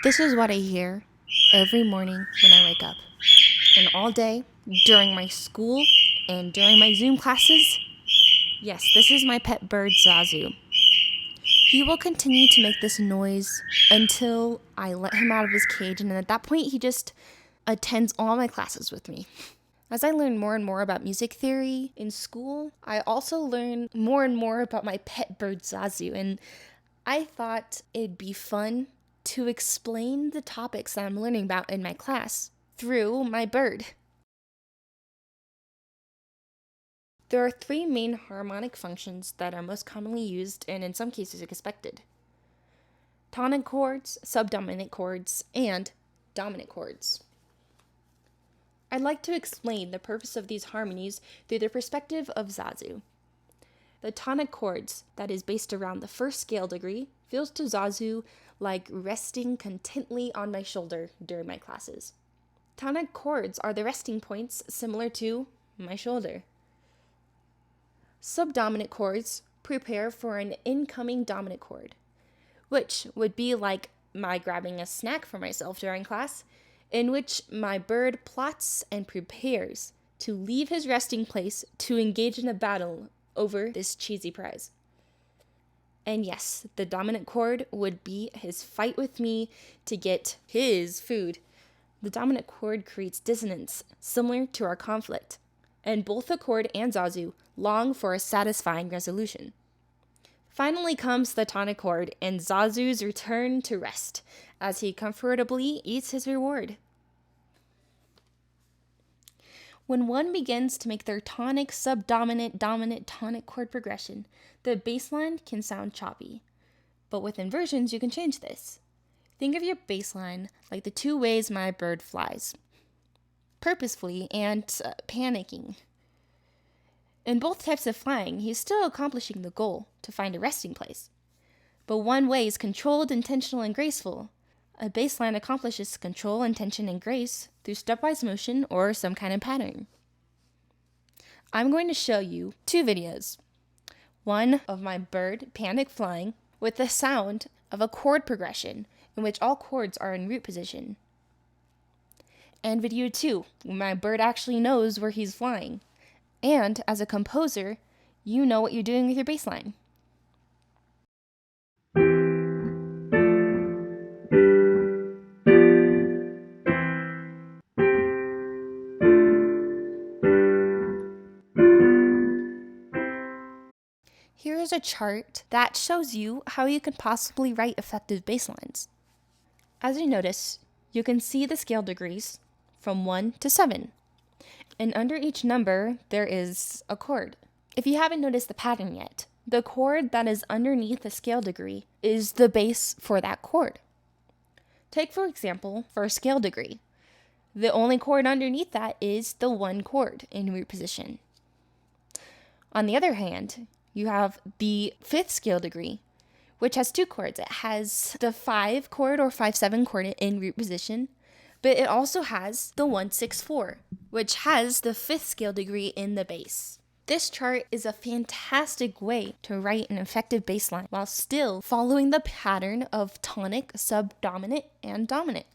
This is what I hear every morning when I wake up. And all day, during my school and during my Zoom classes. Yes, this is my pet bird, Zazu. He will continue to make this noise until I let him out of his cage, and at that point, he just attends all my classes with me. As I learn more and more about music theory in school, I also learn more and more about my pet bird, Zazu, and I thought it'd be fun to explain the topics that I'm learning about in my class through my bird. There are three main harmonic functions that are most commonly used and in some cases expected: tonic chords, subdominant chords, and dominant chords. I'd like to explain the purpose of these harmonies through the perspective of Zazu. The tonic chords, that is based around the first scale degree, feels to Zazu like resting contently on my shoulder during my classes. Tonic chords are the resting points similar to my shoulder. Subdominant chords prepare for an incoming dominant chord, which would be like my grabbing a snack for myself during class, in which my bird plots and prepares to leave his resting place to engage in a battle over this cheesy prize. And yes, the dominant chord would be his fight with me to get his food. The dominant chord creates dissonance, similar to our conflict, and both the chord and Zazu long for a satisfying resolution. Finally comes the tonic chord and Zazu's return to rest as he comfortably eats his reward. When one begins to make their tonic, subdominant, dominant, tonic chord progression, the bass line can sound choppy. But with inversions, you can change this. Think of your bass line like the two ways my bird flies: purposefully and panicking. In both types of flying, he's still accomplishing the goal to find a resting place. But one way is controlled, intentional, and graceful. A bass line accomplishes control, intention, and grace through stepwise motion or some kind of pattern. I'm going to show you two videos. One of my bird panic flying with the sound of a chord progression in which all chords are in root position. And video 2, where my bird actually knows where he's flying. And as a composer, you know what you're doing with your bass line. Here is a chart that shows you how you can possibly write effective bass lines. As you notice, you can see the scale degrees from 1 to 7. And under each number, there is a chord. If you haven't noticed the pattern yet, the chord that is underneath the scale degree is the bass for that chord. Take, for example, for a scale degree. The only chord underneath that is the 1 chord in root position. On the other hand, you have the 5th scale degree, which has 2 chords. It has the 5 chord or 5/7 chord in root position, but it also has the 1/6/4, which has the 5th scale degree in the bass. This chart is a fantastic way to write an effective bass line while still following the pattern of tonic, subdominant, and dominant.